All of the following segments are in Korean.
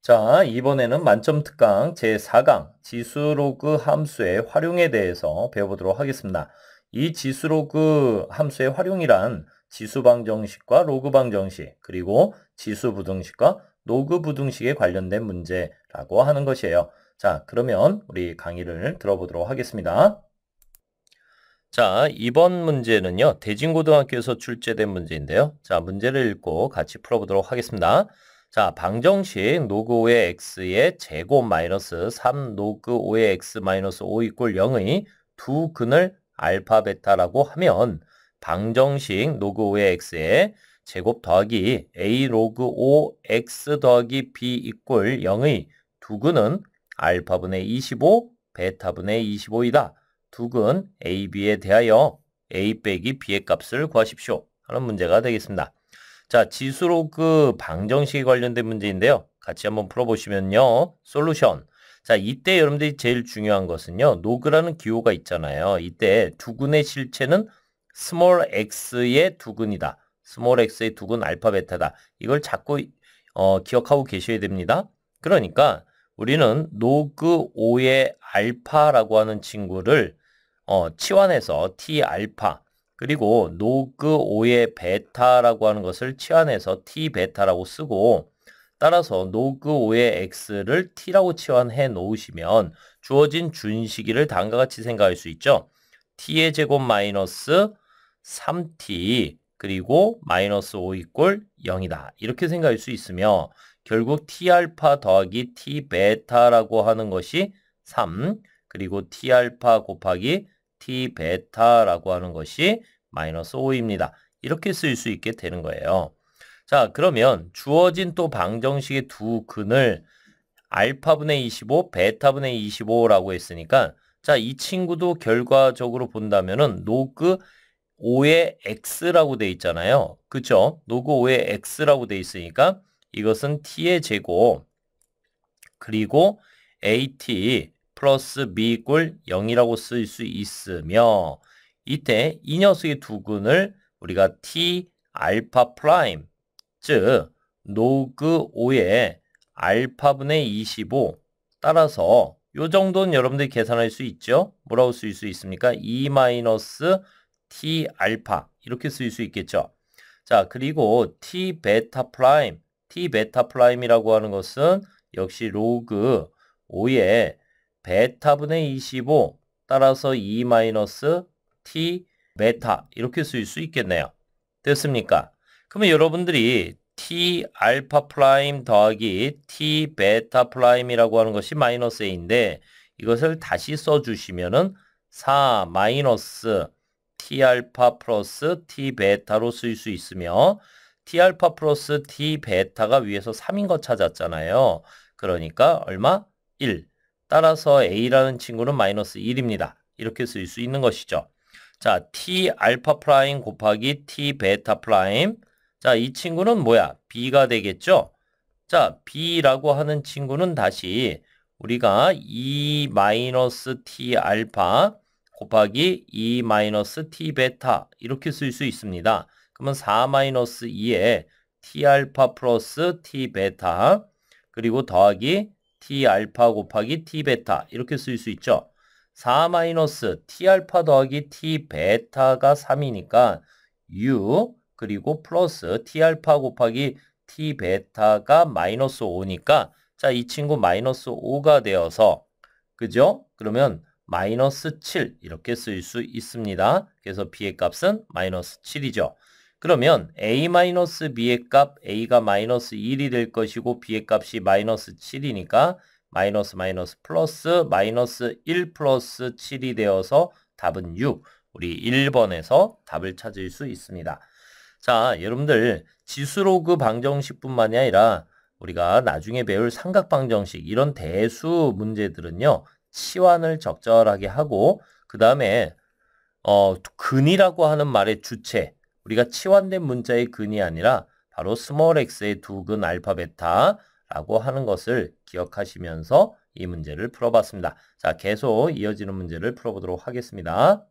자, 이번에는 만점 특강 제4강 지수로그 함수의 활용에 대해서 배워보도록 하겠습니다. 이 지수로그 함수의 활용이란 지수 방정식과 로그 방정식, 그리고 지수 부등식과 로그 부등식에 관련된 문제라고 하는 것이에요. 자, 그러면 우리 강의를 들어보도록 하겠습니다. 자, 이번 문제는요, 대진고등학교에서 출제된 문제인데요. 자, 문제를 읽고 같이 풀어보도록 하겠습니다. 자, 방정식 로그 5의 x의 제곱 마이너스 3 로그 5의 x 마이너스 5 이꼴 0의 두 근을 알파 베타라고 하면 방정식 로그 5의 x의 제곱 더하기 a 로그 5 x 더하기 b 이꼴 0의 두 근은 알파분의 25 베타분의 25이다. 두근 AB에 대하여 A 빼기 B의 값을 구하십시오 하는 문제가 되겠습니다. 자, 지수로그 방정식에 관련된 문제인데요. 같이 한번 풀어보시면요. 솔루션. 자, 이때 여러분들이 제일 중요한 것은요. 로그라는 기호가 있잖아요. 이때 두근의 실체는 스몰 x의 두근이다. 스몰 x의 두근 알파 베타다. 이걸 자꾸 기억하고 계셔야 됩니다. 그러니까 우리는 로그 5의 알파라고 하는 친구를 치환해서 T 알파 그리고 로그 5의 베타라고 하는 것을 치환해서 T 베타라고 쓰고 따라서 로그 5의 x를 t라고 치환해 놓으시면 주어진 준식이를 다음과 같이 생각할 수 있죠. t의 제곱 마이너스 3t 그리고 마이너스 5 이꼴 0이다. 이렇게 생각할 수 있으며 결국 t알파 더하기 t베타라고 하는 것이 3 그리고 t알파 곱하기 t베타라고 하는 것이 마이너스 5입니다. 이렇게 쓸 수 있게 되는 거예요. 자, 그러면 주어진 또 방정식의 두 근을 알파분의 25, 베타분의 25라고 했으니까 자, 이 친구도 결과적으로 본다면은 로그 5의 x라고 돼 있잖아요. 그쵸? 로그 5의 x라고 돼 있으니까 이것은 t의 제곱 그리고 at 플러스 b 이꼴 0이라고 쓸 수 있으며 이때 이 녀석의 두 근을 우리가 t 알파 프라임 즉 로그 5의 알파분의 25 따라서 요 정도는 여러분들이 계산할 수 있죠? 뭐라고 쓸 수 있습니까? 2 마이너스 t 알파 이렇게 쓸 수 있겠죠? 자, 그리고 t 베타 프라임이라고 하는 것은 역시 로그 5의 베타분의 25 따라서 2 마이너스 t 베타 이렇게 쓸 수 있겠네요. 됐습니까? 그러면 여러분들이 t 알파 프라임 더하기 t 베타 프라임이라고 하는 것이 마이너스 a인데 이것을 다시 써주시면은 4 마이너스 t 알파 플러스 t 베타로 쓸 수 있으며 t 알파 플러스 t 베타가 위에서 3인 거 찾았잖아요. 그러니까 얼마? 1. 따라서 a라는 친구는 마이너스 1입니다. 이렇게 쓸 수 있는 것이죠. 자, t 알파 프라임 곱하기 t 베타 프라임. 자, 이 친구는 뭐야? b가 되겠죠? 자, b라고 하는 친구는 다시 우리가 2 마이너스 t 알파 곱하기 2 마이너스 t 베타 이렇게 쓸 수 있습니다. 그러면 4 마이너스 2에 t 알파 플러스 t 베타 그리고 더하기 t 알파 곱하기 t 베타 이렇게 쓸 수 있죠. 4 마이너스 t 알파 더하기 t 베타가 3이니까 u 그리고 플러스 t 알파 곱하기 t 베타가 마이너스 5니까 자, 이 친구 마이너스 5가 되어서 그죠? 그러면 마이너스 7 이렇게 쓸 수 있습니다. 그래서 b의 값은 마이너스 7이죠. 그러면 a-b의 값 a가 마이너스 1이 될 것이고 b의 값이 마이너스 7이니까 마이너스 플러스 마이너스 1 플러스 7이 되어서 답은 6. 우리 1번에서 답을 찾을 수 있습니다. 자, 여러분들 지수로그 방정식뿐만이 아니라 우리가 나중에 배울 삼각방정식 이런 대수 문제들은요. 치환을 적절하게 하고 그 다음에 근이라고 하는 말의 주체 우리가 치환된 문자의 근이 아니라 바로 스몰 x의 두 근 알파 베타라고 하는 것을 기억하시면서 이 문제를 풀어봤습니다. 자, 계속 이어지는 문제를 풀어보도록 하겠습니다.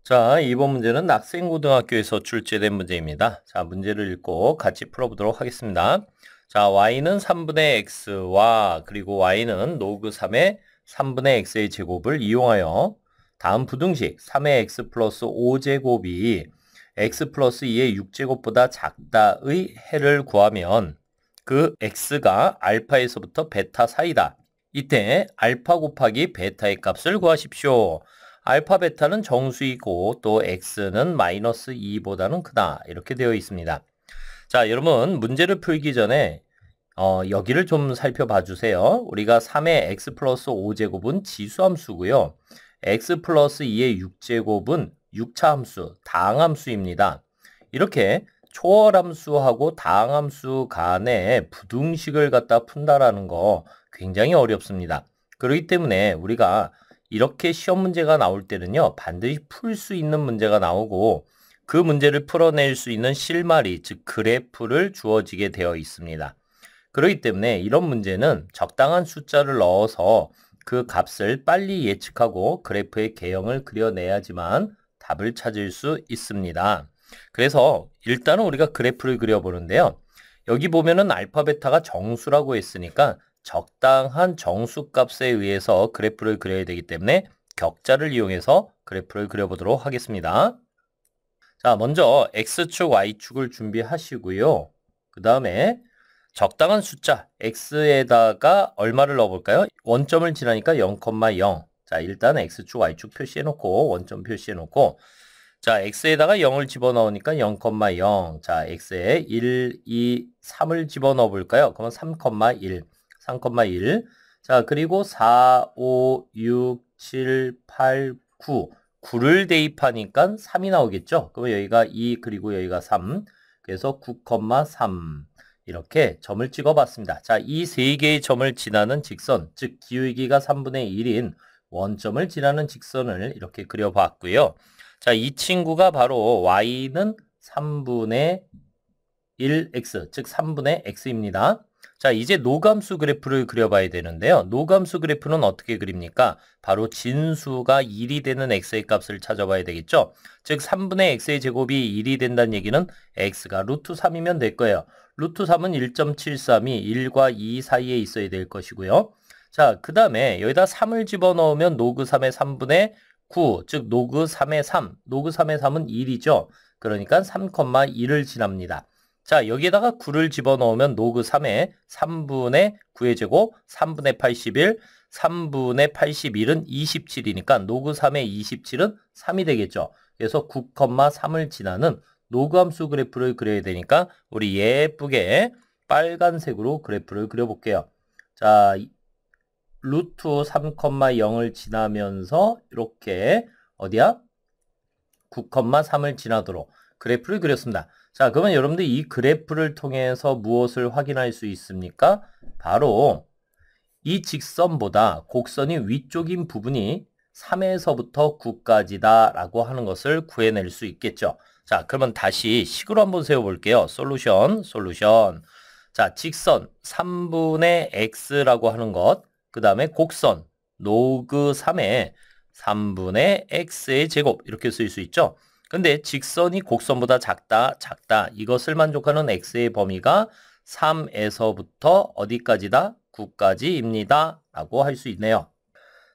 자, 이번 문제는 낙생고등학교에서 출제된 문제입니다. 자, 문제를 읽고 같이 풀어보도록 하겠습니다. 자, y는 3분의 x와 그리고 y는 로그 3의 3분의 x의 제곱을 이용하여 다음 부등식 3의 x 플러스 5제곱이 x 플러스 2의 6제곱보다 작다의 해를 구하면 그 x가 알파에서부터 베타 사이다. 이때 알파 곱하기 베타의 값을 구하십시오. 알파 베타는 정수이고 또 x는 마이너스 2보다는 크다. 이렇게 되어 있습니다. 자, 여러분 문제를 풀기 전에 여기를 좀 살펴봐 주세요. 우리가 3의 x 플러스 5제곱은 지수함수고요. x 플러스 2의 6제곱은 6차 함수, 다항함수입니다. 이렇게 초월함수하고 다항함수 간의 부등식을 갖다 푼다라는 거 굉장히 어렵습니다. 그렇기 때문에 우리가 이렇게 시험 문제가 나올 때는요, 반드시 풀 수 있는 문제가 나오고 그 문제를 풀어낼 수 있는 실마리, 즉 그래프를 주어지게 되어 있습니다. 그렇기 때문에 이런 문제는 적당한 숫자를 넣어서 그 값을 빨리 예측하고 그래프의 개형을 그려내야지만 답을 찾을 수 있습니다. 그래서 일단은 우리가 그래프를 그려보는데요. 여기 보면은 알파 베타가 정수라고 했으니까 적당한 정수값에 의해서 그래프를 그려야 되기 때문에 격자를 이용해서 그래프를 그려보도록 하겠습니다. 자, 먼저 X축, Y축을 준비하시고요. 그 다음에 적당한 숫자 X에다가 얼마를 넣어볼까요? 원점을 지나니까 0,0. 자, 일단 X축, Y축 표시해놓고 원점 표시해놓고 자, X에다가 0을 집어넣으니까 0,0. 자, X에 1, 2, 3을 집어넣어 볼까요? 그러면 3,1. 3,1. 자, 그리고 4, 5, 6, 7, 8, 9. 9를 대입하니까 3이 나오겠죠? 그러면 여기가 2 그리고 여기가 3. 그래서 9,3. 이렇게 점을 찍어봤습니다. 자, 이 세 개의 점을 지나는 직선, 즉 기울기가 3분의 1인 원점을 지나는 직선을 이렇게 그려봤고요. 자, 이 친구가 바로 y는 3분의 1x, 즉 3분의 x입니다. 자, 이제 노감수 그래프를 그려봐야 되는데요. 노감수 그래프는 어떻게 그립니까? 바로 진수가 1이 되는 x의 값을 찾아봐야 되겠죠? 즉 3분의 x의 제곱이 1이 된다는 얘기는 x가 루트 3이면 될 거예요. 루트 3은 1.73이 1과 2 사이에 있어야 될 것이고요. 자, 그 다음에 여기다 3을 집어넣으면 노그 3의 3분의 9, 즉 노그 3의 3, 노그 3의 3은 1이죠. 그러니까 3,1을 지납니다. 자, 여기에다가 9를 집어넣으면 노그 3의 3분의 9의 제곱, 3분의 81, 3분의 81은 27이니까 노그 3의 27은 3이 되겠죠. 그래서 9,3을 지나는 노그함수 그래프를 그려야 되니까 우리 예쁘게 빨간색으로 그래프를 그려볼게요. 자, 루트 3,0을 지나면서 이렇게 어디야? 9,3을 지나도록 그래프를 그렸습니다. 자, 그러면 여러분들 이 그래프를 통해서 무엇을 확인할 수 있습니까? 바로 이 직선보다 곡선이 위쪽인 부분이 3에서부터 9까지다 라고 하는 것을 구해낼 수 있겠죠. 자, 그러면 다시 식으로 한번 세워볼게요. 솔루션. 자, 직선 3분의 x라고 하는 것, 그 다음에 곡선 로그 3의 3분의 x의 제곱 이렇게 쓸 수 있죠. 근데 직선이 곡선보다 작다 이것을 만족하는 x의 범위가 3에서부터 어디까지다? 9까지입니다. 라고 할 수 있네요.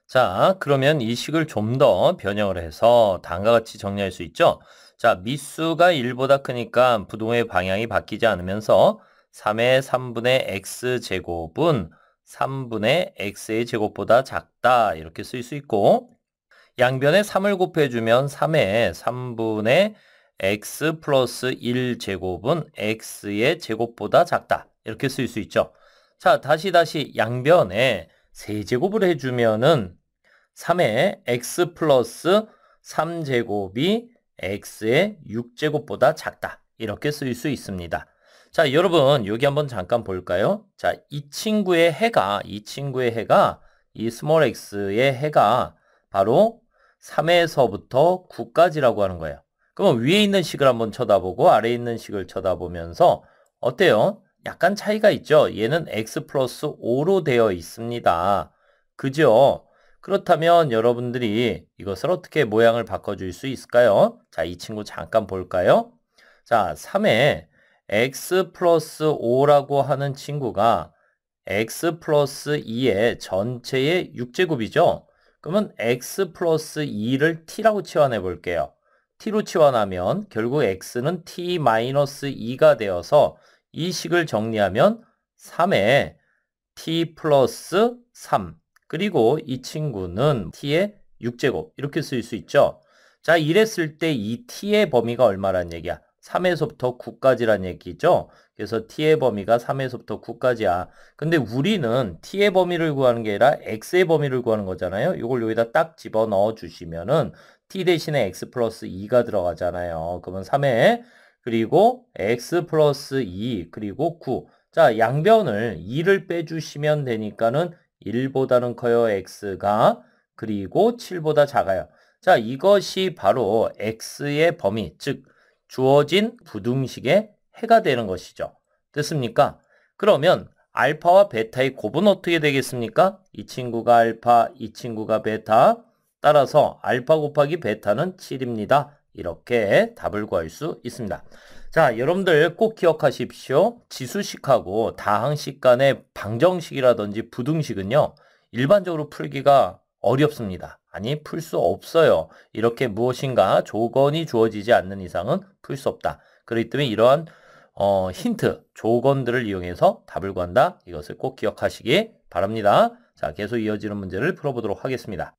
자, 그러면 이 식을 좀 더 변형을 해서 다음과 같이 정리할 수 있죠. 자, 미수가 1보다 크니까 부동의 방향이 바뀌지 않으면서 3의 3분의 x제곱은 3분의 x의 제곱보다 작다 이렇게 쓸 수 있고 양변에 3을 곱해주면 3의 3분의 x 플러스 1제곱은 x의 제곱보다 작다 이렇게 쓸 수 있죠. 자, 다시 양변에 세제곱을 해주면은 3의 x 플러스 3제곱이 x의 6제곱보다 작다 이렇게 쓸 수 있습니다. 자, 여러분 여기 한번 잠깐 볼까요? 자, 이 친구의 해가 이 스몰 x의 해가 바로 3에서부터 9까지라고 하는 거예요. 그럼 위에 있는 식을 한번 쳐다보고 아래에 있는 식을 쳐다보면서 어때요? 약간 차이가 있죠? 얘는 x 플러스 5로 되어 있습니다. 그죠? 그렇다면 여러분들이 이것을 어떻게 모양을 바꿔줄 수 있을까요? 자, 이 친구 잠깐 볼까요? 자, 3에 x 플러스 5라고 하는 친구가 x 플러스 2의 전체의 6제곱이죠. 그러면 x 플러스 2를 t라고 치환해 볼게요. t로 치환하면 결국 x는 t 마이너스 2가 되어서 이 식을 정리하면 3에 t 플러스 3 그리고 이 친구는 t의 6제곱 이렇게 쓸 수 있죠. 자, 이랬을 때 이 t의 범위가 얼마란 얘기야? 3에서부터 9까지란 얘기죠. 그래서 t의 범위가 3에서부터 9까지야. 근데 우리는 t의 범위를 구하는 게 아니라 x의 범위를 구하는 거잖아요. 이걸 여기다 딱 집어넣어 주시면은 t 대신에 x 플러스 2가 들어가잖아요. 그러면 3에 그리고 x 플러스 2 그리고 9. 자, 양변을 2를 빼주시면 되니까는 1보다는 커요, x가. 그리고 7보다 작아요. 자, 이것이 바로 x의 범위, 즉 주어진 부등식의 해가 되는 것이죠. 됐습니까? 그러면 알파와 베타의 곱은 어떻게 되겠습니까? 이 친구가 알파, 이 친구가 베타. 따라서 알파 곱하기 베타는 7입니다. 이렇게 답을 구할 수 있습니다. 자, 여러분들 꼭 기억하십시오. 지수식하고 다항식 간의 방정식이라든지 부등식은요, 일반적으로 풀기가 어렵습니다. 아니, 풀 수 없어요. 이렇게 무엇인가 조건이 주어지지 않는 이상은 풀 수 없다. 그렇기 때문에 이러한 힌트, 조건들을 이용해서 답을 구한다. 이것을 꼭 기억하시기 바랍니다. 자, 계속 이어지는 문제를 풀어보도록 하겠습니다.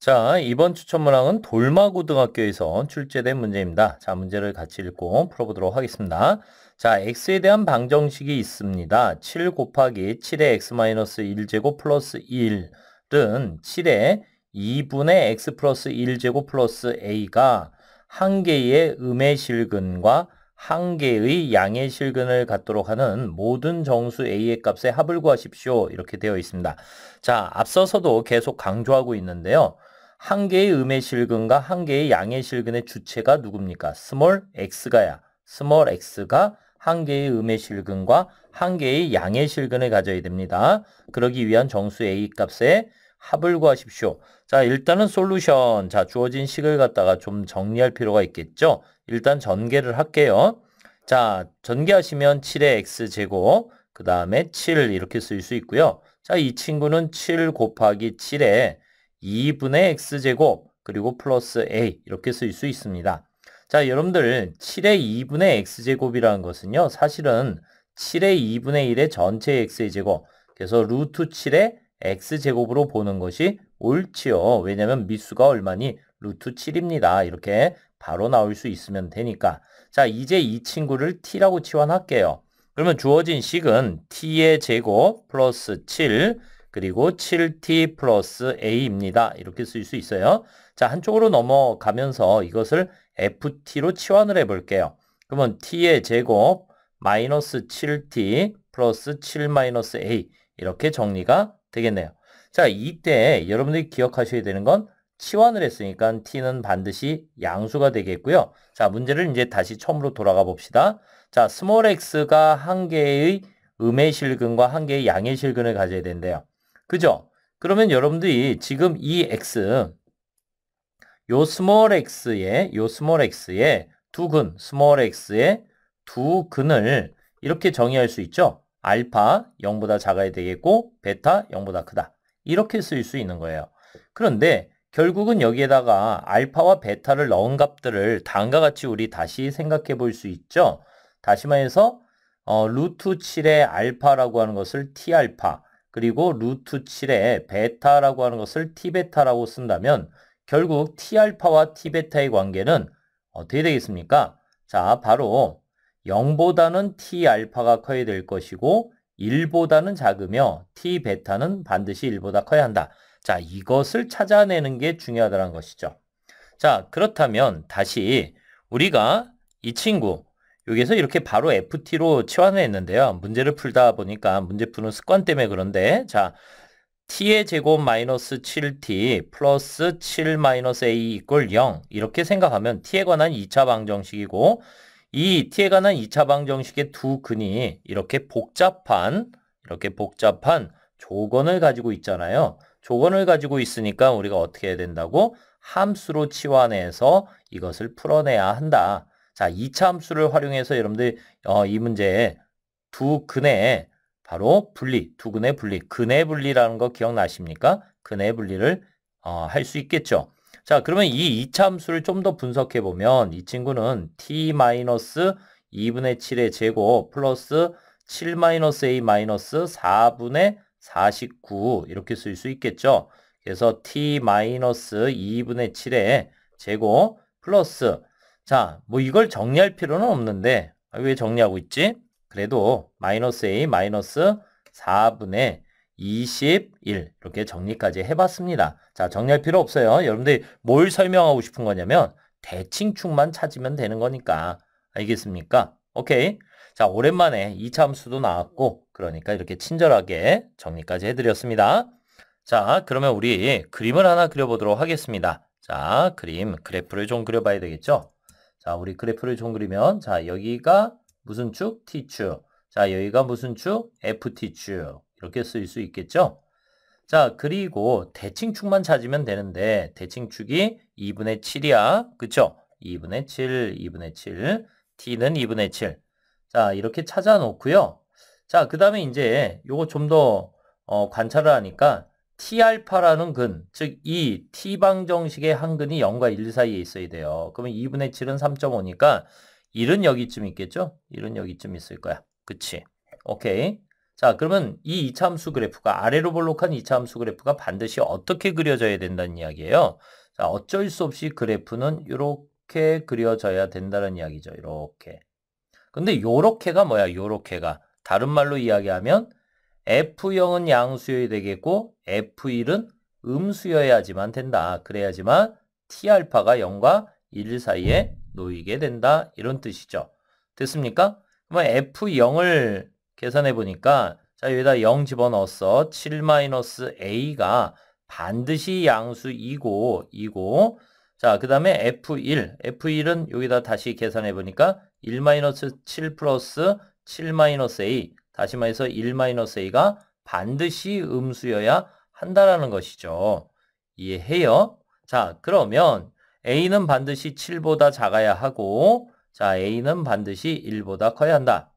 자, 이번 추천 문항은 돌마고등학교에서 출제된 문제입니다. 자, 문제를 같이 읽고 풀어보도록 하겠습니다. 자, x에 대한 방정식이 있습니다. 7 곱하기 7의 x-1제곱 플러스 1은 7의 2분의 x 플러스 1제곱 플러스 a가 한 개의 음의 실근과 한 개의 양의 실근을 갖도록 하는 모든 정수 a의 값의 합을 구하십시오. 이렇게 되어 있습니다. 자, 앞서서도 계속 강조하고 있는데요. 한 개의 음의 실근과 한 개의 양의 실근의 주체가 누굽니까? 스몰 x가야. 스몰 x가 한 개의 음의 실근과 한 개의 양의 실근을 가져야 됩니다. 그러기 위한 정수 a 값의 합을 구하십시오. 자, 일단은 솔루션. 자, 주어진 식을 갖다가 좀 정리할 필요가 있겠죠? 일단 전개를 할게요. 자, 전개하시면 7의 x제곱, 그 다음에 7 이렇게 쓸 수 있고요. 자, 이 친구는 7 곱하기 7에 2분의 x제곱, 그리고 플러스 a 이렇게 쓸 수 있습니다. 자, 여러분들 7의 2분의 x제곱이라는 것은요. 사실은 7의 2분의 1의 전체 x의 제곱, 그래서 루트 7의 x제곱으로 보는 것이 옳지요. 왜냐하면 미수가 얼마니? 루트 7입니다. 이렇게 바로 나올 수 있으면 되니까. 자, 이제 이 친구를 t라고 치환할게요. 그러면 주어진 식은 t의 제곱 플러스 7 그리고 7t 플러스 a입니다. 이렇게 쓸 수 있어요. 자, 한쪽으로 넘어가면서 이것을 ft로 치환을 해볼게요. 그러면 t의 제곱 마이너스 7t 플러스 7 마이너스 a 이렇게 정리가 되겠네요. 자, 이때 여러분들이 기억하셔야 되는 건 치환을 했으니까 t는 반드시 양수가 되겠고요. 자, 문제를 이제 다시 처음으로 돌아가 봅시다. 자, 스몰 x가 한 개의 음의 실근과 한 개의 양의 실근을 가져야 된대요. 그죠? 그러면 여러분들이 지금 이 x, 요 스몰 x의 두 근, 스몰 x의 두 근을 이렇게 정의할 수 있죠? 알파 0보다 작아야 되겠고 베타 0보다 크다. 이렇게 쓸 수 있는 거예요. 그런데 결국은 여기에다가 알파와 베타를 넣은 값들을 다음과 같이 우리 다시 생각해 볼 수 있죠? 다시 말해서 루트 7의 알파라고 하는 것을 t알파 그리고 루트 7의 베타라고 하는 것을 t베타라고 쓴다면 결국 t알파와 t베타의 관계는 어떻게 되겠습니까? 자, 바로 0보다는 t알파가 커야 될 것이고 1보다는 작으며 t베타는 반드시 1보다 커야 한다. 자, 이것을 찾아내는 게 중요하다는 것이죠. 자, 그렇다면 다시 우리가 이 친구 여기서 이렇게 바로 FT로 치환을 했는데요. 문제를 풀다 보니까 문제 푸는 습관 때문에 그런데 자, t의 제곱 마이너스 7t 플러스 7 마이너스 a 이꼴 0 이렇게 생각하면 t에 관한 2차 방정식이고 이 t에 관한 2차 방정식의 두 근이 이렇게 복잡한 조건을 가지고 있잖아요. 조건을 가지고 있으니까 우리가 어떻게 해야 된다고? 함수로 치환해서 이것을 풀어내야 한다. 자, 2차 함수를 활용해서 여러분들 이 문제에 두 근의 바로 분리, 두 근의 분리, 근의 분리라는 거 기억나십니까? 근의 분리를 할 수 있겠죠. 자, 그러면 이 2차 함수를 좀 더 분석해 보면 이 친구는 t-2분의 7의 제곱 플러스 7-a-4분의 49 이렇게 쓸 수 있겠죠. 그래서 t-2분의 7의 제곱 플러스 자, 뭐 이걸 정리할 필요는 없는데 왜 정리하고 있지? 그래도 마이너스 a 마이너스 4분의 21 이렇게 정리까지 해봤습니다. 자, 정리할 필요 없어요. 여러분들 뭘 설명하고 싶은 거냐면 대칭축만 찾으면 되는 거니까. 알겠습니까? 오케이. 자, 오랜만에 2차 함수도 나왔고 그러니까 이렇게 친절하게 정리까지 해드렸습니다. 자, 그러면 우리 그림을 하나 그려보도록 하겠습니다. 자, 그래프를 좀 그려봐야 되겠죠? 자, 우리 그래프를 좀 그리면 자, 여기가 무슨 축? T축. 자, 여기가 무슨 축? FT축. 이렇게 쓸 수 있겠죠? 자, 그리고 대칭축만 찾으면 되는데 대칭축이 2분의 7이야. 그쵸? 2분의 7, 2분의 7. T는 2분의 7. 자, 이렇게 찾아 놓고요. 자, 그 다음에 이제 요거 좀 더 관찰을 하니까 T알파라는 근, 즉 이 T방정식의 한 근이 0과 1 사이에 있어야 돼요. 그러면 2분의 7은 3.5니까 1은 여기쯤 있겠죠? 1은 여기쯤 있을 거야. 그치? 오케이. 자, 그러면 이 2차 함수 그래프가 아래로 볼록한 2차 함수 그래프가 반드시 어떻게 그려져야 된다는 이야기예요. 자, 어쩔 수 없이 그래프는 이렇게 그려져야 된다는 이야기죠. 이렇게. 근데 요렇게가 뭐야? 요렇게가. 다른 말로 이야기하면 F0은 양수여야 되겠고 F1은 음수여야지만 된다. 그래야지만 T알파가 0과 1 사이에 놓이게 된다. 이런 뜻이죠. 됐습니까? 그러면 F0을 계산해 보니까 자, 여기다 0 집어넣었어. 7-a가 반드시 양수 2고 자, 그 다음에 F1은 여기다 다시 계산해 보니까 1-7 플러스 7-a 다시 말해서 1-a가 반드시 음수여야 한다라는 것이죠. 이해해요? 자, 그러면 a는 반드시 7보다 작아야 하고 자, a는 반드시 1보다 커야 한다.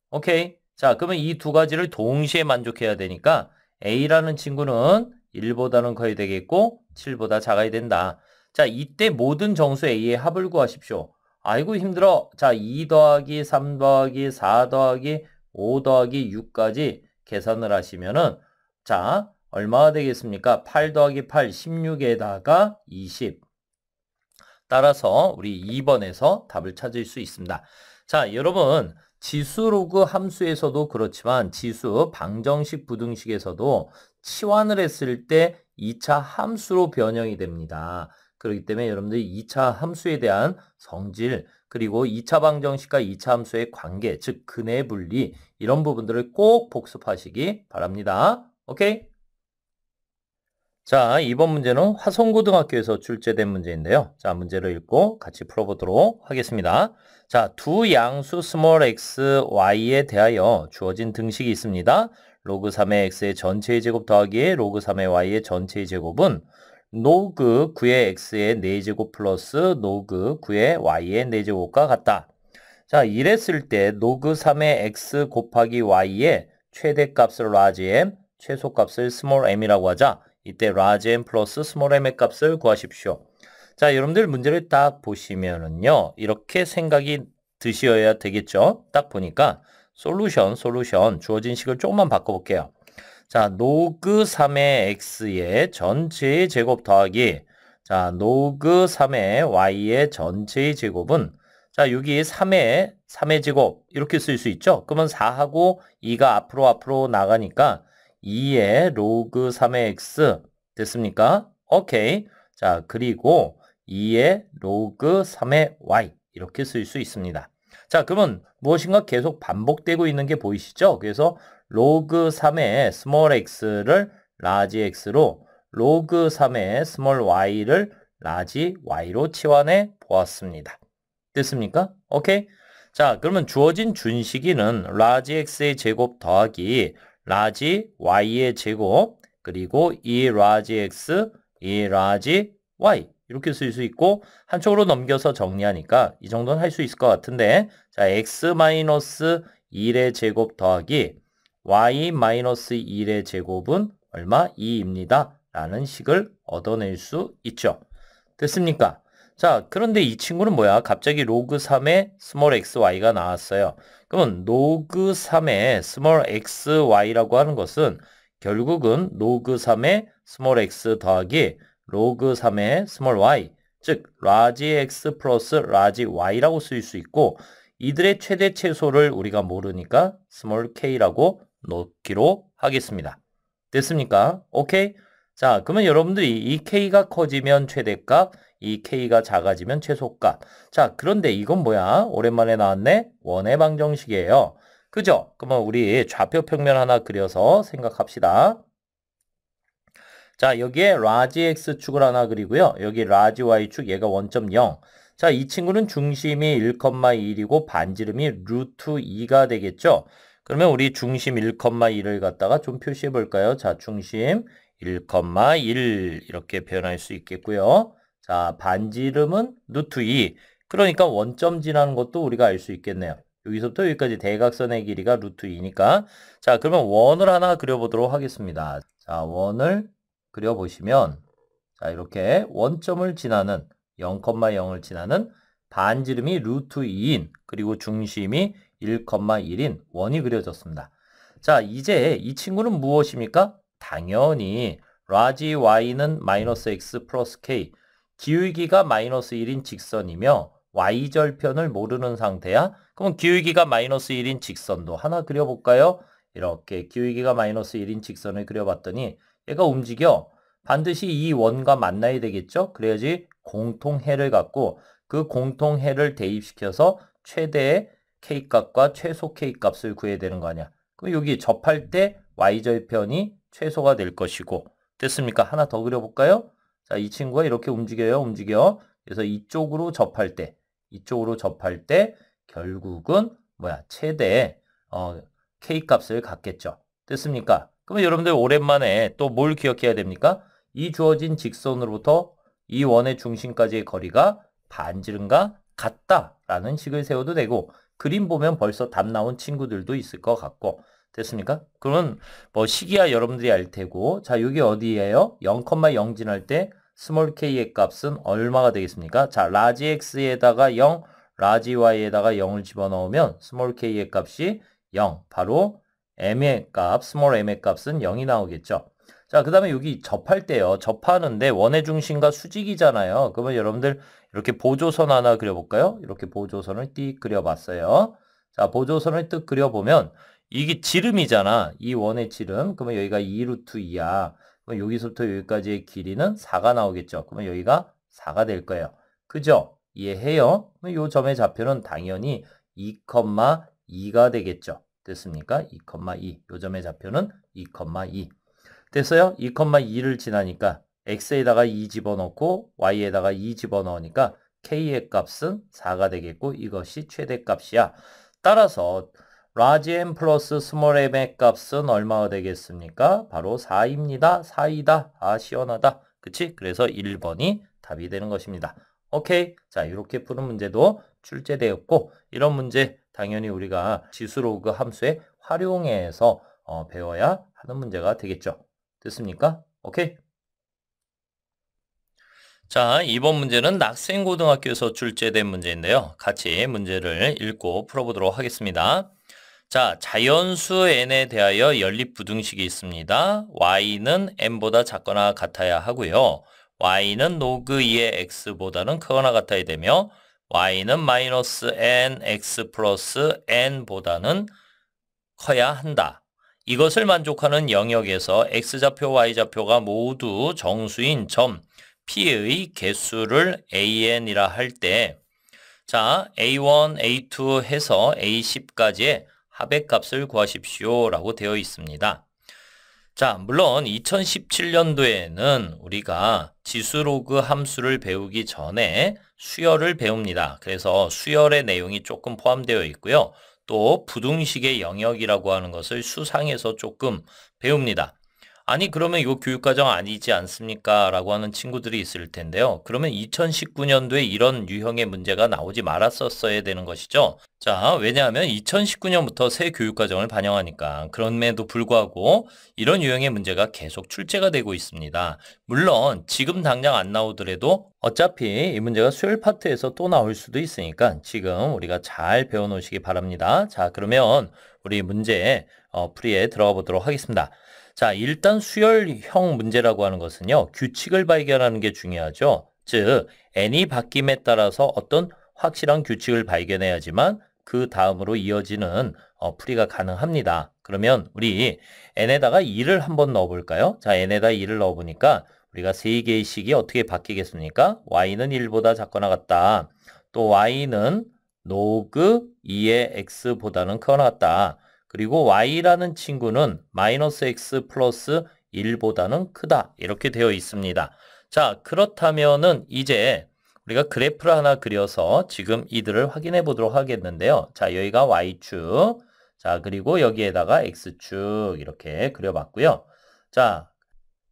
오케이. 자, 그러면 이 두 가지를 동시에 만족해야 되니까 a라는 친구는 1보다는 커야 되겠고 7보다 작아야 된다. 자, 이때 모든 정수 a의 합을 구하십시오. 아이고 힘들어. 자, 2 더하기 3 더하기 4 더하기 5 더하기 6까지 계산을 하시면은 자, 얼마가 되겠습니까? 8 더하기 8, 16에다가 20. 따라서 우리 2번에서 답을 찾을 수 있습니다. 자, 여러분 지수 로그 함수에서도 그렇지만 지수 방정식 부등식에서도 치환을 했을 때 2차 함수로 변형이 됩니다. 그렇기 때문에 여러분들이 2차 함수에 대한 성질 그리고 2차 방정식과 2차 함수의 관계 즉 근의 분리 이런 부분들을 꼭 복습하시기 바랍니다. 오케이? 자, 이번 문제는 화성고등학교에서 출제된 문제인데요. 자, 문제를 읽고 같이 풀어보도록 하겠습니다. 자, 두 양수 스몰 x, y에 대하여 주어진 등식이 있습니다. 로그 3의 x의 전체의 제곱 더하기 로그 3의 y의 전체의 제곱은 로그 9의 x의 4제곱 플러스 로그 9의 y의 4제곱과 같다. 자, 이랬을 때 로그 3의 x 곱하기 y의 최대값을 large m, 최소값을 small m이라고 하자. 이때 large m 플러스 small m의 값을 구하십시오. 자, 여러분들 문제를 딱 보시면은요. 이렇게 생각이 드셔야 되겠죠. 딱 보니까 솔루션 주어진 식을 조금만 바꿔볼게요. 자, 로그 3의 x의 전체의 제곱 더하기 자, 로그 3의 y의 전체의 제곱은 자, 여기 3의 제곱 이렇게 쓸 수 있죠. 그러면 4하고 2가 앞으로 나가니까 2의 로그 3의 x 됐습니까? 오케이. 자, 그리고 2의 로그 3의 y 이렇게 쓸 수 있습니다. 자, 그러면 무엇인가 계속 반복되고 있는 게 보이시죠? 그래서 로그 3의 스몰 x를 라지 x로 로그 3의 스몰 y를 라지 y로 치환해 보았습니다. 됐습니까? 오케이? 자, 그러면 주어진 준식이는 라지 x의 제곱 더하기 라지 y의 제곱 그리고 이 라지 x, 이 라지 y 이렇게 쓸 수 있고 한쪽으로 넘겨서 정리하니까 이 정도는 할 수 있을 것 같은데 자 x-1의 제곱 더하기 y-1의 제곱은 얼마? 2입니다. 라는 식을 얻어낼 수 있죠. 됐습니까? 자, 그런데 이 친구는 뭐야? 갑자기 로그 3의 스몰 xy가 나왔어요. 그러면 로그 3의 스몰 xy라고 하는 것은 결국은 로그 3의 스몰 x 더하기 로그 3의 스몰 y, 즉 라지 x 플러스 라지 y라고 쓸 수 있고 이들의 최대 최소를 우리가 모르니까 스몰 k라고 놓기로 하겠습니다. 됐습니까? 오케이? 자, 그러면 여러분들이 이 k가 커지면 최대값, 이 k가 작아지면 최소값. 자, 그런데 이건 뭐야? 오랜만에 나왔네? 원의 방정식이에요. 그죠? 그러면 우리 좌표 평면 하나 그려서 생각합시다. 자, 여기에 라지 x축을 하나 그리고요. 여기 라지 y축 얘가 원점 0. 자, 이 친구는 중심이 1,1이고 반지름이 루트 2가 되겠죠? 그러면 우리 중심 1,1을 갖다가 좀 표시해 볼까요? 자, 중심 1,1 이렇게 표현할 수 있겠고요. 자, 반지름은 루트 2. 그러니까 원점 지나는 것도 우리가 알 수 있겠네요. 여기서부터 여기까지 대각선의 길이가 루트 2니까 자, 그러면 원을 하나 그려보도록 하겠습니다. 자, 원을 그려보시면 자, 이렇게 원점을 지나는 0,0을 지나는 반지름이 루트 2인 그리고 중심이 1,1인 원이 그려졌습니다. 자, 이제 이 친구는 무엇입니까? 당연히 라지 y는 마이너스 x 플러스 k 기울기가 마이너스 1인 직선이며 y절편을 모르는 상태야. 그럼 기울기가 마이너스 1인 직선도 하나 그려볼까요? 이렇게 기울기가 마이너스 1인 직선을 그려봤더니 얘가 움직여. 반드시 이 원과 만나야 되겠죠? 그래야지 공통해를 갖고 그 공통해를 대입시켜서 최대의 k값과 최소 k값을 구해야 되는 거 아니야. 그럼 여기 접할 때 y절편이 최소가 될 것이고 됐습니까? 하나 더 그려볼까요? 자, 이 친구가 이렇게 움직여요. 움직여. 그래서 이쪽으로 접할 때 결국은 뭐야? 최대의 k값을 갖겠죠. 됐습니까? 그러면 여러분들 오랜만에 또 뭘 기억해야 됩니까? 이 주어진 직선으로부터 이 원의 중심까지의 거리가 반지름과 같다라는 식을 세워도 되고 그림 보면 벌써 답 나온 친구들도 있을 것 같고 됐습니까? 그러면 뭐 시기야 여러분들이 알 테고 자 여기 어디예요? 0,0 지날 때 스몰 k의 값은 얼마가 되겠습니까? 자 라지 x에다가 0, 라지 y에다가 0을 집어넣으면 스몰 k의 값이 0 바로 m의 값, 스몰 m의 값은 0이 나오겠죠. 자, 그 다음에 여기 접할 때요. 접하는데 원의 중심과 수직이잖아요. 그러면 여러분들 이렇게 보조선 하나 그려볼까요? 이렇게 보조선을 띡 그려봤어요. 자, 보조선을 뜩 그려보면 이게 지름이잖아. 이 원의 지름. 그러면 여기가 2루트 2야. 그럼 여기서부터 여기까지의 길이는 4가 나오겠죠. 그러면 여기가 4가 될 거예요. 그죠? 이해해요? 그럼 이 점의 좌표는 당연히 2,2가 되겠죠. 됐습니까? 2,2. 요 점의 좌표는 2,2. 됐어요? 2,2를 지나니까 x에다가 2 집어넣고 y에다가 2 집어넣으니까 k의 값은 4가 되겠고 이것이 최대값이야. 따라서 large m 플러스 small m의 값은 얼마가 되겠습니까? 바로 4입니다. 4이다. 아 시원하다. 그치? 그래서 1번이 답이 되는 것입니다. 오케이. 자 이렇게 푸는 문제도 출제되었고 이런 문제 당연히 우리가 지수로그 함수에 활용해서 배워야 하는 문제가 되겠죠. 됐습니까? 오케이. 자, 이번 문제는 낙생고등학교에서 출제된 문제인데요. 같이 문제를 읽고 풀어보도록 하겠습니다. 자, 자연수 n에 대하여 연립부등식이 있습니다. y는 n보다 작거나 같아야 하고요. y는 로그 2의 x보다는 크거나 같아야 되며 y는 마이너스 n x 플러스 n보다는 커야 한다. 이것을 만족하는 영역에서 x좌표, y좌표가 모두 정수인 점 P의 개수를 an이라 할 때 자, a1, a2 해서 a10까지의 합의값을 구하십시오 라고 되어 있습니다. 자, 물론 2017년도에는 우리가 지수로그 함수를 배우기 전에 수열을 배웁니다. 그래서 수열의 내용이 조금 포함되어 있고요. 또 부등식의 영역이라고 하는 것을 수상에서 조금 배웁니다. 아니 그러면 이거 교육과정 아니지 않습니까? 라고 하는 친구들이 있을 텐데요. 그러면 2019년도에 이런 유형의 문제가 나오지 말았었어야 되는 것이죠. 자, 왜냐하면 2019년부터 새 교육과정을 반영하니까 그럼에도 불구하고 이런 유형의 문제가 계속 출제가 되고 있습니다. 물론 지금 당장 안 나오더라도 어차피 이 문제가 수요일 파트에서 또 나올 수도 있으니까 지금 우리가 잘 배워놓으시기 바랍니다. 자, 그러면 우리 문제 풀이에 들어가 보도록 하겠습니다. 자, 일단 수열형 문제라고 하는 것은요, 규칙을 발견하는 게 중요하죠. 즉, n이 바뀜에 따라서 어떤 확실한 규칙을 발견해야지만 그 다음으로 이어지는 풀이가 가능합니다. 그러면 우리 n에다가 2를 한번 넣어볼까요? 자, n에다 2를 넣어보니까 우리가 3개의 식이 어떻게 바뀌겠습니까? y는 1보다 작거나 같다. 또 y는 log 2의 x보다는 크거나 같다. 그리고 y라는 친구는 마이너스 x 플러스 1보다는 크다. 이렇게 되어 있습니다. 자, 그렇다면은 이제 우리가 그래프를 하나 그려서 지금 이들을 확인해 보도록 하겠는데요. 자, 여기가 y축. 자, 그리고 여기에다가 x축 이렇게 그려봤고요. 자,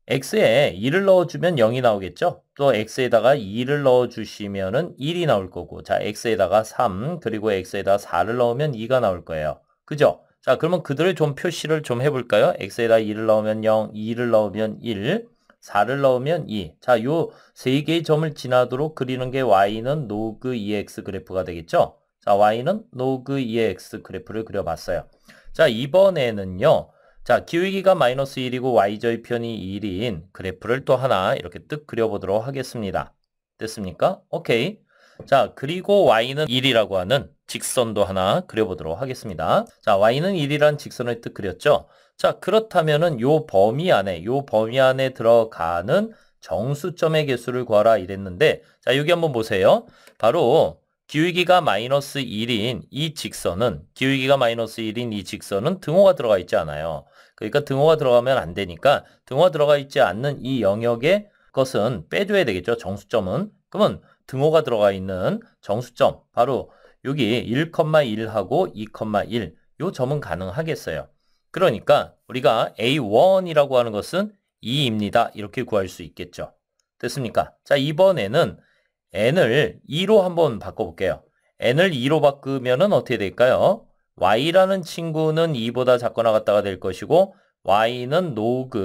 x에 2를 넣어주면 0이 나오겠죠? 또 x에다가 2를 넣어주시면은 1이 나올 거고, 자, x에다가 3, 그리고 x에다가 4를 넣으면 2가 나올 거예요. 그죠? 자, 그러면 그들을 좀 표시를 좀 해볼까요? x에다 2를 넣으면 0, 2를 넣으면 1, 4를 넣으면 2. 자, 요 세 개의 점을 지나도록 그리는 게 y는 log 2x 그래프가 되겠죠? 자, y는 log 2x 그래프를 그려봤어요. 자, 이번에는요. 자, 기울기가 마이너스 1이고 y절편이 1인 그래프를 또 하나 이렇게 뜩 그려보도록 하겠습니다. 됐습니까? 오케이. 자, 그리고 y는 1이라고 하는 직선도 하나 그려보도록 하겠습니다. 자, y는 1이라는 직선을 뜻 그렸죠? 자, 그렇다면은 요 범위 안에 들어가는 정수점의 개수를 구하라 이랬는데, 자, 여기 한번 보세요. 바로 기울기가 마이너스 1인 이 직선은, 등호가 들어가 있지 않아요. 그러니까 등호가 들어가면 안 되니까 등호가 들어가 있지 않는 이 영역의 것은 빼줘야 되겠죠. 정수점은. 그러면 등호가 들어가 있는 정수점, 바로 여기 1,1하고 2,1, 요 점은 가능하겠어요. 그러니까 우리가 A1이라고 하는 것은 2입니다. 이렇게 구할 수 있겠죠. 됐습니까? 자, 이번에는 n을 2로 한번 바꿔볼게요. n을 2로 바꾸면은 어떻게 될까요? y라는 친구는 2보다 작거나 같다가 될 것이고, y는 log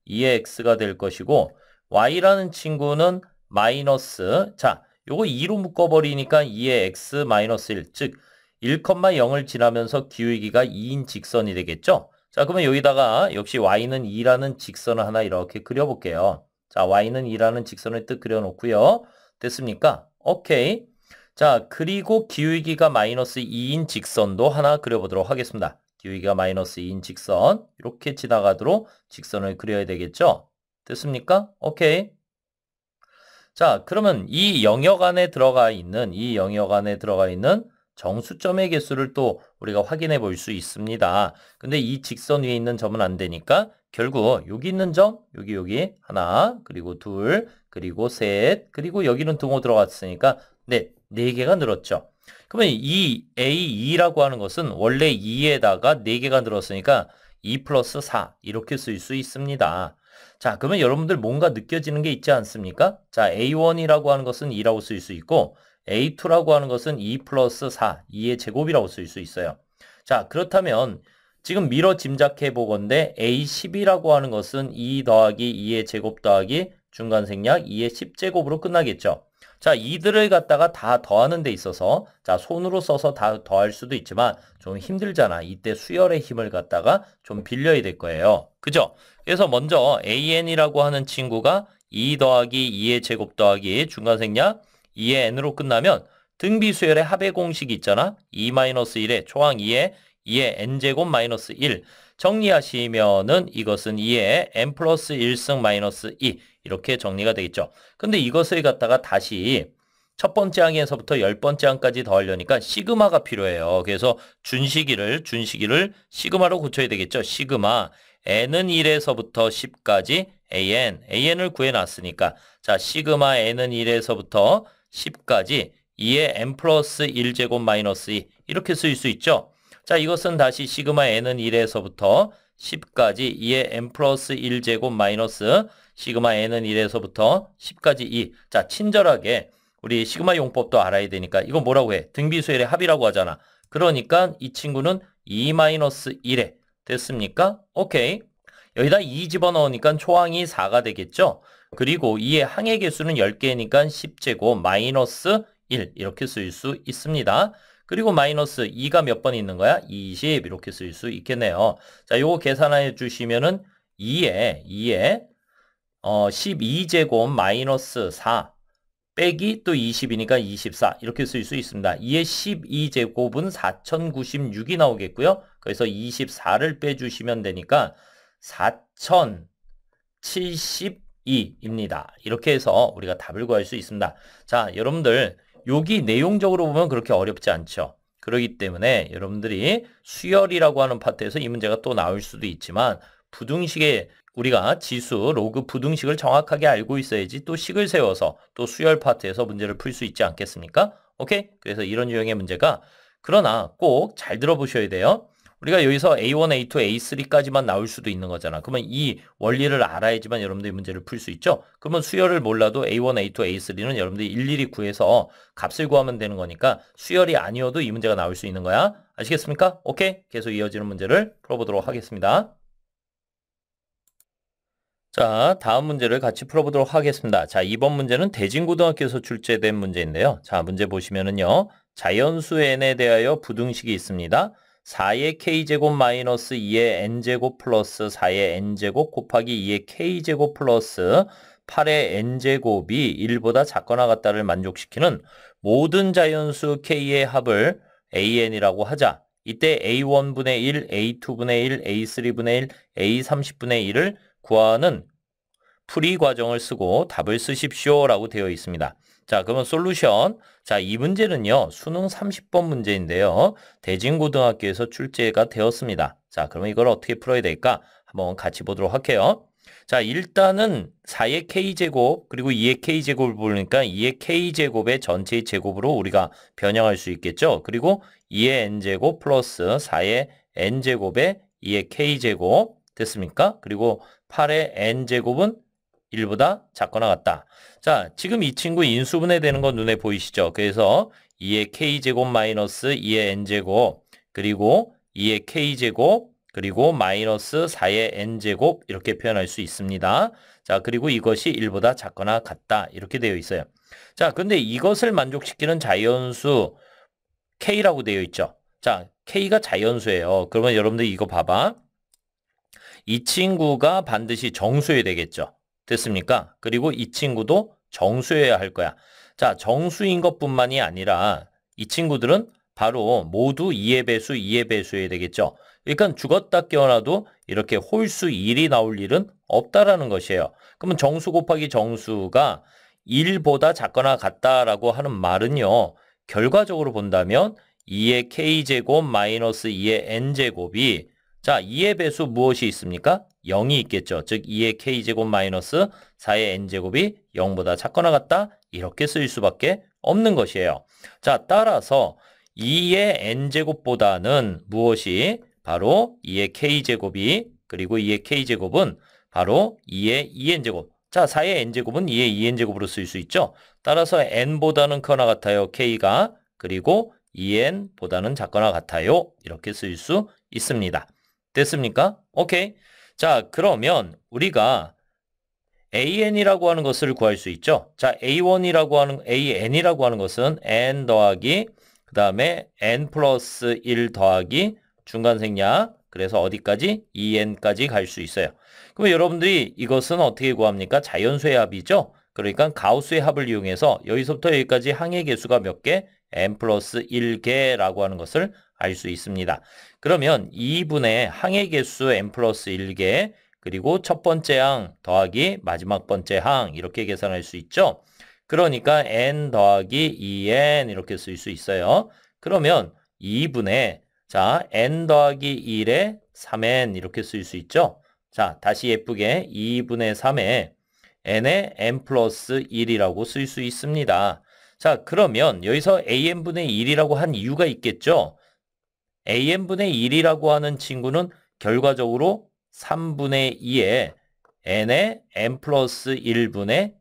2의 x가 될 것이고, y라는 친구는 마이너스, 자, 요거 2로 묶어버리니까 2의 x 마이너스 1, 즉 1,0을 지나면서 기울기가 2인 직선이 되겠죠? 자, 그러면 여기다가 역시 y는 2라는 직선을 하나 이렇게 그려볼게요. 자, y는 2라는 직선을 뜻 그려놓고요. 됐습니까? 오케이. 자, 그리고 기울기가 마이너스 2인 직선도 하나 그려보도록 하겠습니다. 기울기가 마이너스 2인 직선, 이렇게 지나가도록 직선을 그려야 되겠죠? 됐습니까? 오케이. 자, 그러면 이 영역 안에 들어가 있는 정수점의 개수를 또 우리가 확인해 볼 수 있습니다. 근데 이 직선 위에 있는 점은 안 되니까 결국 여기 있는 점, 여기 하나, 그리고 둘, 그리고 셋, 그리고 여기는 등호 들어갔으니까 네 개가 늘었죠. 그러면 이 A2라고 하는 것은 원래 2에다가 4개가 늘었으니까 2 플러스 4 이렇게 쓸 수 있습니다. 자, 그러면 여러분들 뭔가 느껴지는 게 있지 않습니까? 자, A1이라고 하는 것은 2라고 쓸 수 있고 A2라고 하는 것은 2 플러스 4, 2의 제곱이라고 쓸 수 있어요. 자, 그렇다면 지금 미러 짐작해 보건대 A10이라고 하는 것은 2 더하기 2의 제곱 더하기 중간생략 2의 10제곱으로 끝나겠죠. 자, 이들을 갖다가 다 더하는 데 있어서 자, 손으로 써서 다 더할 수도 있지만 좀 힘들잖아. 이때 수열의 힘을 갖다가 좀 빌려야 될 거예요. 그죠? 그래서 먼저 AN이라고 하는 친구가 2 더하기 2의 제곱 더하기 중간생략 2의 n으로 끝나면 등비수열의 합의 공식이 있잖아. 2-1의 초항 2의 n제곱 마이너스 1 정리하시면은 이것은 2의 n 플러스 1승 마이너스 2 이렇게 정리가 되겠죠. 근데 이것을 갖다가 다시 첫 번째 항에서부터 10번째 항까지 더하려니까 시그마가 필요해요. 그래서 준식이를 시그마로 고쳐야 되겠죠. 시그마 n은 1에서부터 10까지 an을 구해놨으니까 자, 시그마 n은 1에서부터 10까지 2의 n 플러스 1제곱 마이너스 2 이렇게 쓸 수 있죠. 자, 이것은 다시 시그마 n은 1에서부터 10까지 2의 n 플러스 1제곱 마이너스 시그마 n은 1에서부터 10까지 2. 자, 친절하게 우리 시그마 용법도 알아야 되니까 이거 뭐라고 해? 등비수열의 합이라고 하잖아. 그러니까 이 친구는 2-1에 됐습니까? 오케이. 여기다 2 집어넣으니까 초항이 4가 되겠죠? 그리고 2의 항의 개수는 10개니까 10제곱 마이너스 1 이렇게 쓸 수 있습니다. 그리고 마이너스 2가 몇 번 있는 거야? 20 이렇게 쓸 수 있겠네요. 자, 요거 계산해 주시면은 2에 12제곱 마이너스 4 빼기 또 20이니까 24 이렇게 쓸 수 있습니다. 2의 12제곱은 4096이 나오겠고요. 그래서 24를 빼주시면 되니까 4072입니다. 이렇게 해서 우리가 답을 구할 수 있습니다. 자, 여러분들 여기 내용적으로 보면 그렇게 어렵지 않죠. 그렇기 때문에 여러분들이 수열이라고 하는 파트에서 이 문제가 또 나올 수도 있지만 부등식에 우리가 지수, 로그 부등식을 정확하게 알고 있어야지 또 식을 세워서 또 수열 파트에서 문제를 풀 수 있지 않겠습니까? 오케이? 그래서 이런 유형의 문제가 그러나 꼭 잘 들어보셔야 돼요. 우리가 여기서 A1, A2, A3까지만 나올 수도 있는 거잖아. 그러면 이 원리를 알아야지만 여러분들이 문제를 풀 수 있죠. 그러면 수열을 몰라도 A1, A2, A3는 여러분들이 일일이 구해서 값을 구하면 되는 거니까 수열이 아니어도 이 문제가 나올 수 있는 거야. 아시겠습니까? 오케이? 계속 이어지는 문제를 풀어보도록 하겠습니다. 자, 다음 문제를 같이 풀어보도록 하겠습니다. 자, 이번 문제는 대진고등학교에서 출제된 문제인데요. 자, 문제 보시면은요. 자연수 n에 대하여 부등식이 있습니다. 4의 k제곱 마이너스 2의 n제곱 플러스 4의 n제곱 곱하기 2의 k제곱 플러스 8의 n제곱이 1보다 작거나 같다를 만족시키는 모든 자연수 k의 합을 an이라고 하자. 이때 a1분의 1, a2분의 1, a3분의 1, a30분의 1을 구하는 풀이 과정을 쓰고 답을 쓰십시오 라고 되어 있습니다. 자, 그러면 솔루션. 자, 이 문제는요. 수능 30번 문제인데요. 대진고등학교에서 출제가 되었습니다. 자, 그러면 이걸 어떻게 풀어야 될까? 한번 같이 보도록 할게요. 자, 일단은 4의 k제곱 그리고 2의 k제곱을 보니까 2의 k제곱의 전체의 제곱으로 우리가 변형할 수 있겠죠. 그리고 2의 n제곱 플러스 4의 n제곱의 2의 k제곱 됐습니까? 그리고 8의 n제곱은 1보다 작거나 같다. 자, 지금 이 친구 인수분해 되는 거 눈에 보이시죠? 그래서 2의 k제곱 마이너스 2의 n제곱 그리고 2의 k제곱 그리고 마이너스 4의 n제곱 이렇게 표현할 수 있습니다. 자, 그리고 이것이 1보다 작거나 같다. 이렇게 되어 있어요. 자, 근데 이것을 만족시키는 자연수 k라고 되어 있죠. 자, k가 자연수예요. 그러면 여러분들 이거 봐봐. 이 친구가 반드시 정수여야 되겠죠. 됐습니까? 그리고 이 친구도 정수여야 할 거야. 자, 정수인 것뿐만이 아니라 이 친구들은 바로 모두 2의 배수, 2의 배수여야 되겠죠. 그러니까 죽었다 깨어나도 이렇게 홀수 1이 나올 일은 없다라는 것이에요. 그러면 정수 곱하기 정수가 1보다 작거나 같다라고 하는 말은요. 결과적으로 본다면 2의 k제곱 마이너스 2의 n제곱이 자, 2의 배수 무엇이 있습니까? 0이 있겠죠. 즉 2의 k제곱 마이너스 4의 n제곱이 0보다 작거나 같다. 이렇게 쓸 수밖에 없는 것이에요. 자, 따라서 2의 n제곱보다는 무엇이? 바로 2의 k제곱이 그리고 2의 k제곱은 바로 2의 2n제곱. 자, 4의 n제곱은 2의 2n제곱으로 쓸 수 있죠. 따라서 n보다는 크거나 같아요. k가. 그리고 2n보다는 작거나 같아요. 이렇게 쓸 수 있습니다. 됐습니까? 오케이. 자, 그러면 우리가 an이라고 하는 것을 구할 수 있죠. 자, an이라고 하는 것은 n 더하기 그 다음에 n 플러스 1 더하기 중간 생략 그래서 어디까지? 2n까지 갈 수 있어요. 그러면 여러분들이 이것은 어떻게 구합니까? 자연수의 합이죠. 그러니까 가우스의 합을 이용해서 여기서부터 여기까지 항의 개수가 몇 개? n 플러스 1개라고 하는 것을 알 수 있습니다. 그러면 2분의 항의 개수 n 플러스 1개 그리고 첫 번째 항 더하기 마지막 번째 항 이렇게 계산할 수 있죠. 그러니까 n 더하기 2n 이렇게 쓸 수 있어요. 그러면 2분의 자 n 더하기 1에 3n 이렇게 쓸 수 있죠. 자 다시 예쁘게 2분의 3에 n에 n 플러스 1이라고 쓸 수 있습니다. 자 그러면 여기서 an분의 1이라고 한 이유가 있겠죠. an분의 1이라고 하는 친구는 결과적으로 3분의 2에 n의 n 플러스 1분의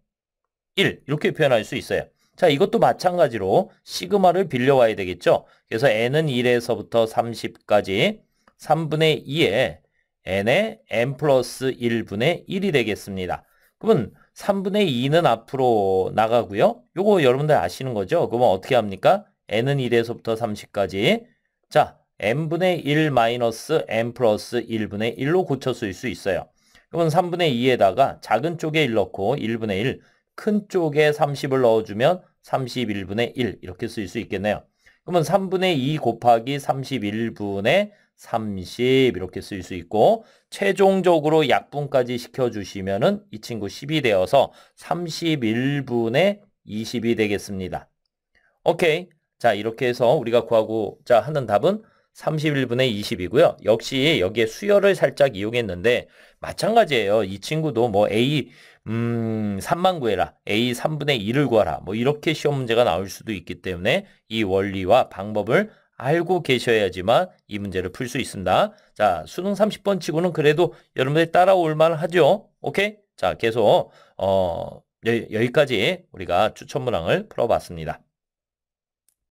1 이렇게 표현할 수 있어요. 자, 이것도 마찬가지로 시그마를 빌려와야 되겠죠. 그래서 n은 1에서부터 30까지 3분의 2에 n의 n 플러스 1분의 1이 되겠습니다. 그러면 3분의 2는 앞으로 나가고요. 요거 여러분들 아시는 거죠? 그러면 어떻게 합니까? n은 1에서부터 30까지 자, n분의 1 마이너스 n 플러스 1분의 1로 고쳐 쓸 수 있어요. 그러면 3분의 2에다가 작은 쪽에 1 넣고 1분의 1, 큰 쪽에 30을 넣어주면 31분의 1 이렇게 쓸 수 있겠네요. 그러면 3분의 2 곱하기 31분의 30 이렇게 쓸 수 있고 최종적으로 약분까지 시켜주시면은 이 친구 10이 되어서 31분의 20이 되겠습니다. 오케이. 자, 이렇게 해서 우리가 구하고자 하는 답은 31분의 20이고요. 역시 여기에 수열을 살짝 이용했는데 마찬가지예요. 이 친구도 뭐 A 3만 구해라. A 3분의 2를 구하라. 뭐 이렇게 시험 문제가 나올 수도 있기 때문에 이 원리와 방법을 알고 계셔야지만 이 문제를 풀 수 있습니다. 자, 수능 30번 치고는 그래도 여러분들 따라올 만하죠. 오케이? 자, 계속 여기까지 우리가 추천 문항을 풀어봤습니다.